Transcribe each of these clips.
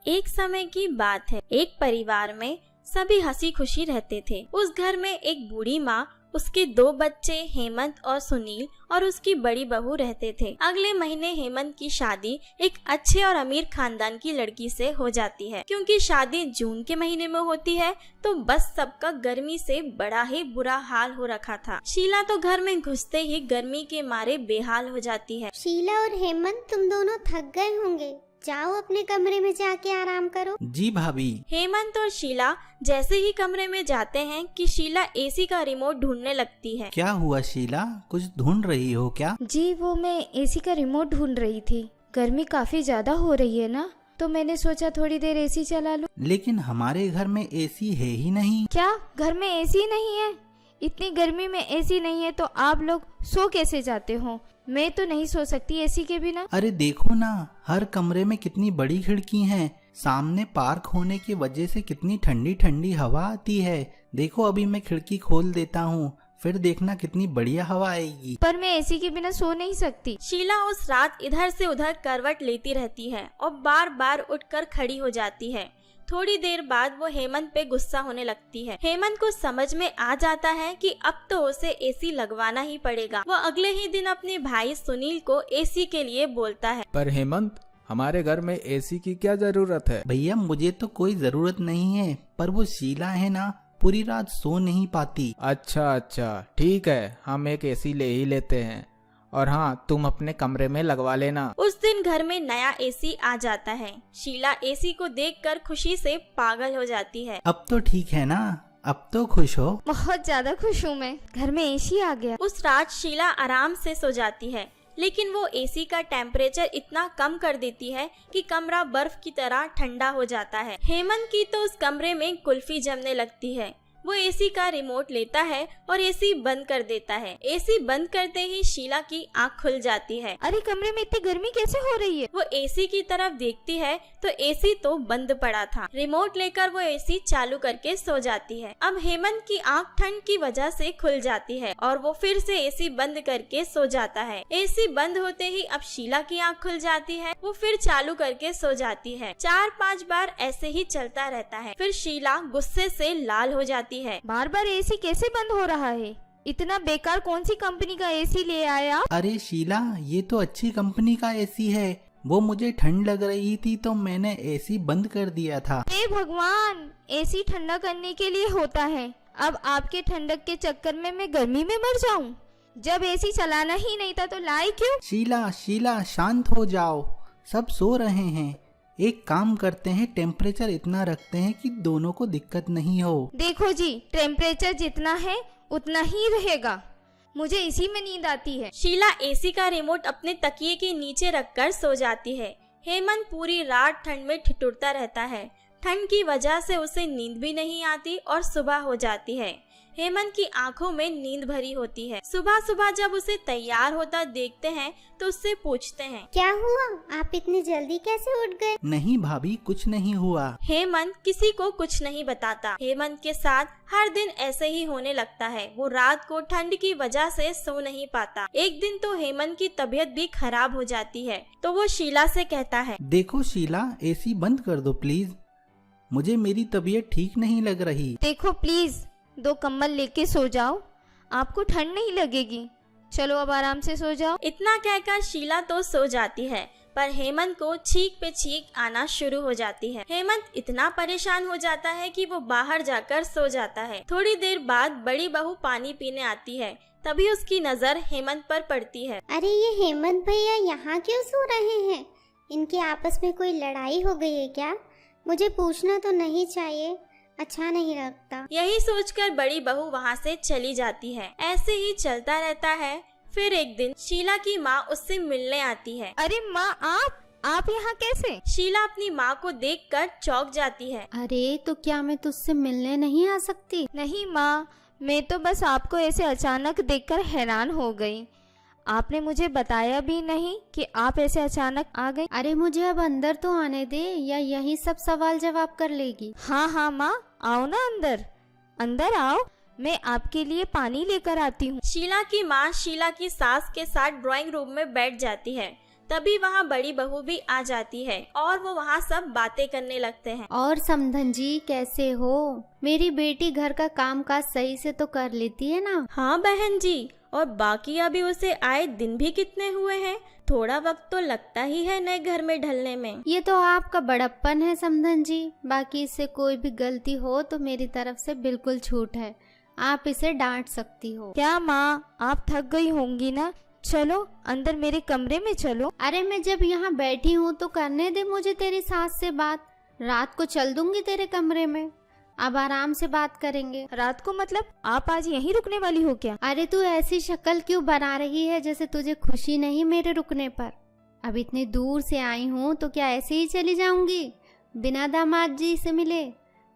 एक समय की बात है। एक परिवार में सभी हंसी खुशी रहते थे। उस घर में एक बूढ़ी माँ, उसके 2 बच्चे हेमंत और सुनील और उसकी बड़ी बहू रहते थे। अगले महीने हेमंत की शादी एक अच्छे और अमीर खानदान की लड़की से हो जाती है। क्योंकि शादी जून के महीने में होती है तो बस सबका गर्मी से बड़ा ही बुरा हाल हो रखा था। शीला तो घर में घुसते ही गर्मी के मारे बेहाल हो जाती है। शीला और हेमंत, तुम दोनों थक गए होंगे, जाओ अपने कमरे में जाके आराम करो। जी भाभी। हेमंत और शीला जैसे ही कमरे में जाते हैं कि शीला एसी का रिमोट ढूंढने लगती है। क्या हुआ शीला, कुछ ढूंढ रही हो क्या? जी वो मैं एसी का रिमोट ढूंढ रही थी। गर्मी काफी ज्यादा हो रही है ना, तो मैंने सोचा थोड़ी देर एसी चला लूं। लेकिन हमारे घर में एसी है ही नहीं। क्या घर में एसी नहीं है? इतनी गर्मी में एसी नहीं है तो आप लोग सो कैसे जाते हो? मैं तो नहीं सो सकती एसी के बिना। अरे देखो ना, हर कमरे में कितनी बड़ी खिड़की हैं। सामने पार्क होने की वजह से कितनी ठंडी ठंडी हवा आती है। देखो अभी मैं खिड़की खोल देता हूँ, फिर देखना कितनी बढ़िया हवा आएगी। पर मैं एसी के बिना सो नहीं सकती। शीला उस रात इधर से उधर करवट लेती रहती है और बार बार उठकर खड़ी हो जाती है। थोड़ी देर बाद वो हेमंत पे गुस्सा होने लगती है। हेमंत को समझ में आ जाता है कि अब तो उसे एसी लगवाना ही पड़ेगा। वो अगले ही दिन अपने भाई सुनील को एसी के लिए बोलता है। पर हेमंत, हमारे घर में एसी की क्या जरूरत है? भैया मुझे तो कोई जरूरत नहीं है, पर वो शीला है ना, पूरी रात सो नहीं पाती। अच्छा ठीक है, हम एक एसी ले ही लेते हैं। और हाँ, तुम अपने कमरे में लगवा लेना। उस दिन घर में नया एसी आ जाता है। शीला एसी को देखकर खुशी से पागल हो जाती है। अब तो ठीक है ना, अब तो खुश हो? बहुत ज्यादा खुश हूँ मैं, घर में एसी आ गया। उस रात शीला आराम से सो जाती है, लेकिन वो एसी का टेम्परेचर इतना कम कर देती है कि कमरा बर्फ की तरह ठंडा हो जाता है। हेमंत की तो उस कमरे में कुल्फी जमने लगती है। वो एसी का रिमोट लेता है और एसी बंद कर देता है। एसी बंद करते ही शीला की आंख खुल जाती है। अरे कमरे में इतनी गर्मी कैसे हो रही है? वो एसी की तरफ देखती है तो एसी तो बंद पड़ा था। रिमोट लेकर वो एसी चालू करके सो जाती है। अब हेमंत की आंख ठंड की वजह से खुल जाती है और वो फिर से एसी बंद करके सो जाता है। एसी बंद होते ही अब शीला की आंख खुल जाती है। वो फिर चालू करके सो जाती है। 4-5 बार ऐसे ही चलता रहता है। फिर शीला गुस्से से लाल हो जाती है। बार बार एसी कैसे बंद हो रहा है? इतना बेकार कौन सी कंपनी का एसी ले आया? अरे शीला, ये तो अच्छी कंपनी का एसी है। वो मुझे ठंड लग रही थी तो मैंने एसी बंद कर दिया था। हे भगवान, एसी ठंडा करने के लिए होता है। अब आपके ठंडक के चक्कर में मैं गर्मी में मर जाऊं। जब एसी चलाना ही नहीं था तो लाई क्यों? शीला शांत हो जाओ, सब सो रहे हैं। एक काम करते हैं, टेम्परेचर इतना रखते हैं कि दोनों को दिक्कत नहीं हो। देखो जी, टेम्परेचर जितना है उतना ही रहेगा। मुझे इसी में नींद आती है। शीला एसी का रिमोट अपने तकिए के नीचे रखकर सो जाती है। हेमंत पूरी रात ठंड में ठिठुरता रहता है। ठंड की वजह से उसे नींद भी नहीं आती और सुबह हो जाती है। हेमंत की आंखों में नींद भरी होती है। सुबह सुबह जब उसे तैयार होता देखते हैं तो उससे पूछते हैं, क्या हुआ, आप इतनी जल्दी कैसे उठ गए? नहीं भाभी, कुछ नहीं हुआ। हेमंत किसी को कुछ नहीं बताता। हेमंत के साथ हर दिन ऐसे ही होने लगता है। वो रात को ठंड की वजह से सो नहीं पाता। एक दिन तो हेमंत की तबीयत भी खराब हो जाती है तो वो शीला से कहता है, देखो शीला, एसी बंद कर दो प्लीज, मुझे मेरी तबीयत ठीक नहीं लग रही। देखो प्लीज, 2 कंबल लेके सो जाओ, आपको ठंड नहीं लगेगी। चलो अब आराम से सो जाओ। इतना कहकर शीला तो सो जाती है, पर हेमंत को छींक पे छींक आना शुरू हो जाती है। हेमंत इतना परेशान हो जाता है कि वो बाहर जाकर सो जाता है। थोड़ी देर बाद बड़ी बहू पानी पीने आती है। तभी उसकी नजर हेमंत पर पड़ती है। अरे ये हेमंत भैया यहाँ क्यों सो रहे हैं? इनके आपस में कोई लड़ाई हो गई है क्या? मुझे पूछना तो नहीं चाहिए, अच्छा नहीं लगता। यही सोचकर बड़ी बहू वहाँ से चली जाती है। ऐसे ही चलता रहता है। फिर एक दिन शीला की माँ उससे मिलने आती है। अरे माँ, आप यहाँ कैसे? शीला अपनी माँ को देखकर चौंक जाती है। अरे तो क्या मैं तुझसे मिलने नहीं आ सकती? नहीं माँ, मैं तो बस आपको ऐसे अचानक देखकर हैरान हो गई। आपने मुझे बताया भी नहीं कि आप ऐसे अचानक आ गई। अरे मुझे अब अंदर तो आने दे, या यही सब सवाल जवाब कर लेगी? हाँ माँ, आओ ना अंदर आओ, मैं आपके लिए पानी लेकर आती हूँ। शीला की माँ शीला की सास के साथ ड्राइंग रूम में बैठ जाती है। तभी वहाँ बड़ी बहू भी आ जाती है और वो वहाँ सब बातें करने लगते हैं। और समधन जी कैसे हो? मेरी बेटी घर का काम काज सही से तो कर लेती है ना? हाँ बहन जी, और बाकी अभी उसे आए दिन भी कितने हुए हैं, थोड़ा वक्त तो लगता ही है नए घर में ढलने में। ये तो आपका बड़प्पन है समधन जी। बाकी इससे कोई भी गलती हो तो मेरी तरफ से बिल्कुल छूट है, आप इसे डांट सकती हो। क्या माँ, आप थक गई होंगी ना? चलो अंदर मेरे कमरे में चलो। अरे मैं जब यहाँ बैठी हूँ तो करने दे मुझे तेरी सास से बात। रात को चल दूंगी तेरे कमरे में, अब आराम से बात करेंगे। रात को मतलब आप आज यहीं रुकने वाली हो क्या? अरे तू ऐसी शक्ल क्यों बना रही है जैसे तुझे खुशी नहीं मेरे रुकने पर? अब इतनी दूर से आई हूँ तो क्या ऐसे ही चली जाऊंगी बिना दामाद जी से मिले?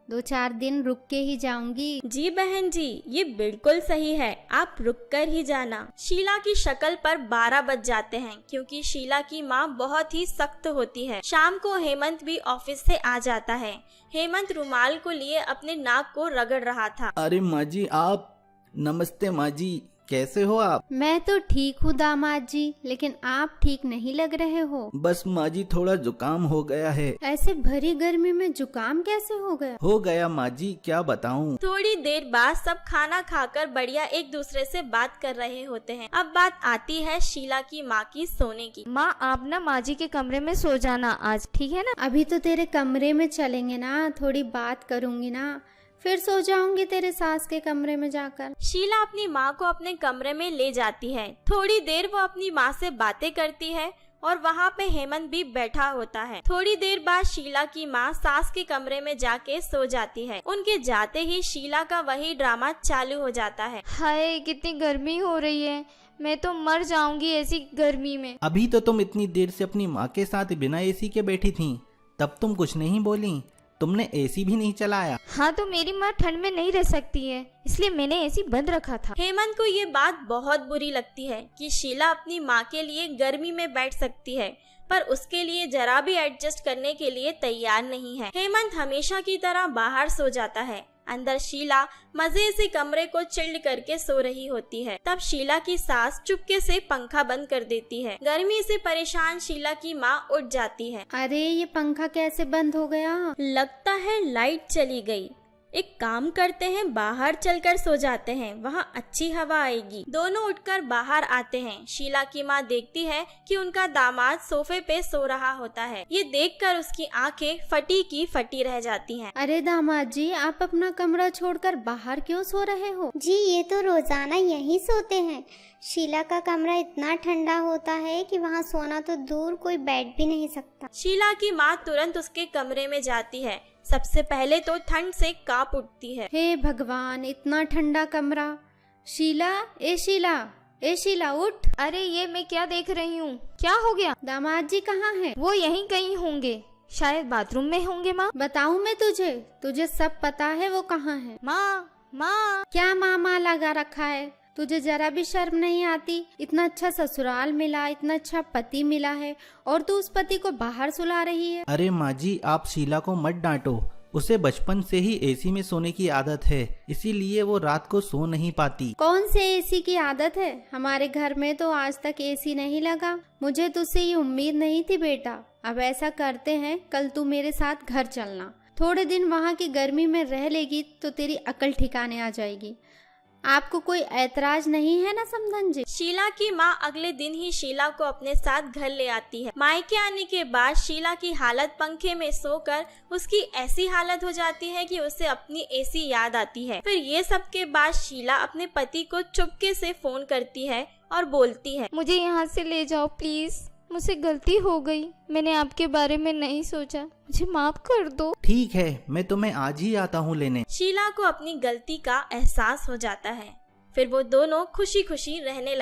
2-4 दिन रुक के ही जाऊंगी। जी बहन जी, ये बिल्कुल सही है, आप रुक कर ही जाना। शीला की शक्ल पर 12 बज जाते हैं क्योंकि शीला की माँ बहुत ही सख्त होती है। शाम को हेमंत भी ऑफिस से आ जाता है। हेमंत रुमाल को लिए अपने नाक को रगड़ रहा था। अरे माँ जी आप, नमस्ते माँ जी, कैसे हो आप? मैं तो ठीक हूँ दामाद जी, लेकिन आप ठीक नहीं लग रहे हो। बस माँ जी थोड़ा जुकाम हो गया है। ऐसे भरी गर्मी में जुकाम कैसे हो गया? हो गया माँ जी, क्या बताऊँ। थोड़ी देर बाद सब खाना खाकर बढ़िया एक दूसरे से बात कर रहे होते हैं। अब बात आती है शीला की माँ की सोने की। माँ आप ना माँ जी के कमरे में सो जाना आज, ठीक है ना? अभी तो तेरे कमरे में चलेंगे ना, थोड़ी बात करूंगी ना, फिर सो जाऊंगी तेरे सास के कमरे में जाकर। शीला अपनी माँ को अपने कमरे में ले जाती है। थोड़ी देर वो अपनी माँ से बातें करती है और वहाँ पे हेमंत भी बैठा होता है। थोड़ी देर बाद शीला की माँ सास के कमरे में जाके सो जाती है। उनके जाते ही शीला का वही ड्रामा चालू हो जाता है। हाय कितनी गर्मी हो रही है, मैं तो मर जाऊंगी ऐसी गर्मी में। अभी तो तुम इतनी देर से अपनी माँ के साथ बिना एसी के बैठी थी, तब तुम कुछ नहीं बोली, तुमने एसी भी नहीं चलाया। हाँ तो मेरी माँ ठंड में नहीं रह सकती है, इसलिए मैंने एसी बंद रखा था। हेमंत को ये बात बहुत बुरी लगती है कि शीला अपनी माँ के लिए गर्मी में बैठ सकती है, पर उसके लिए जरा भी एडजस्ट करने के लिए तैयार नहीं है। हेमंत हमेशा की तरह बाहर सो जाता है। अंदर शीला मजे से कमरे को चिल्ड करके सो रही होती है। तब शीला की सास चुपके से पंखा बंद कर देती है। गर्मी से परेशान शीला की माँ उठ जाती है। अरे ये पंखा कैसे बंद हो गया? लगता है लाइट चली गई। एक काम करते हैं, बाहर चलकर सो जाते हैं, वहाँ अच्छी हवा आएगी। दोनों उठकर बाहर आते हैं। शीला की माँ देखती है कि उनका दामाद सोफे पे सो रहा होता है। ये देखकर उसकी आंखें फटी की फटी रह जाती हैं। अरे दामाद जी, आप अपना कमरा छोड़कर बाहर क्यों सो रहे हो? जी ये तो रोजाना यहीं सोते हैं। शीला का कमरा इतना ठंडा होता है कि वहाँ सोना तो दूर कोई बैठ भी नहीं सकता। शीला की माँ तुरंत उसके कमरे में जाती है। सबसे पहले तो ठंड से कांप उठती है। हे भगवान, इतना ठंडा कमरा। शीला, ए शीला, ए शीला उठ। अरे ये मैं क्या देख रही हूँ, क्या हो गया? दामाद जी कहाँ हैं? वो यहीं कहीं होंगे, शायद बाथरूम में होंगे। माँ बताऊँ मैं तुझे? तुझे सब पता है वो कहाँ है। माँ माँ। क्या मामा लगा रखा है? तुझे जरा भी शर्म नहीं आती? इतना अच्छा ससुराल मिला, इतना अच्छा पति मिला है और तू उस पति को बाहर सुला रही है। अरे माँ जी आप शीला को मत डांटो, उसे बचपन से ही एसी में सोने की आदत है, इसीलिए वो रात को सो नहीं पाती। कौन से एसी की आदत है? हमारे घर में तो आज तक एसी नहीं लगा। मुझे तुझसे ये उम्मीद नहीं थी बेटा। अब ऐसा करते हैं, कल तू मेरे साथ घर चलना, थोड़े दिन वहाँ की गर्मी में रह लेगी तो तेरी अकल ठिकाने आ जाएगी। आपको कोई ऐतराज नहीं है ना समधन जी? शीला की माँ अगले दिन ही शीला को अपने साथ घर ले आती है। मायके आने के बाद शीला की हालत पंखे में सोकर उसकी ऐसी हालत हो जाती है कि उसे अपनी एसी याद आती है। फिर ये सब के बाद शीला अपने पति को चुपके से फोन करती है और बोलती है, मुझे यहाँ से ले जाओ प्लीज, मुझसे गलती हो गई, मैंने आपके बारे में नहीं सोचा, मुझे माफ कर दो। ठीक है, मैं तुम्हें आज ही आता हूँ लेने। शीला को अपनी गलती का एहसास हो जाता है। फिर वो दोनों खुशी खुशी रहने लगते हैं।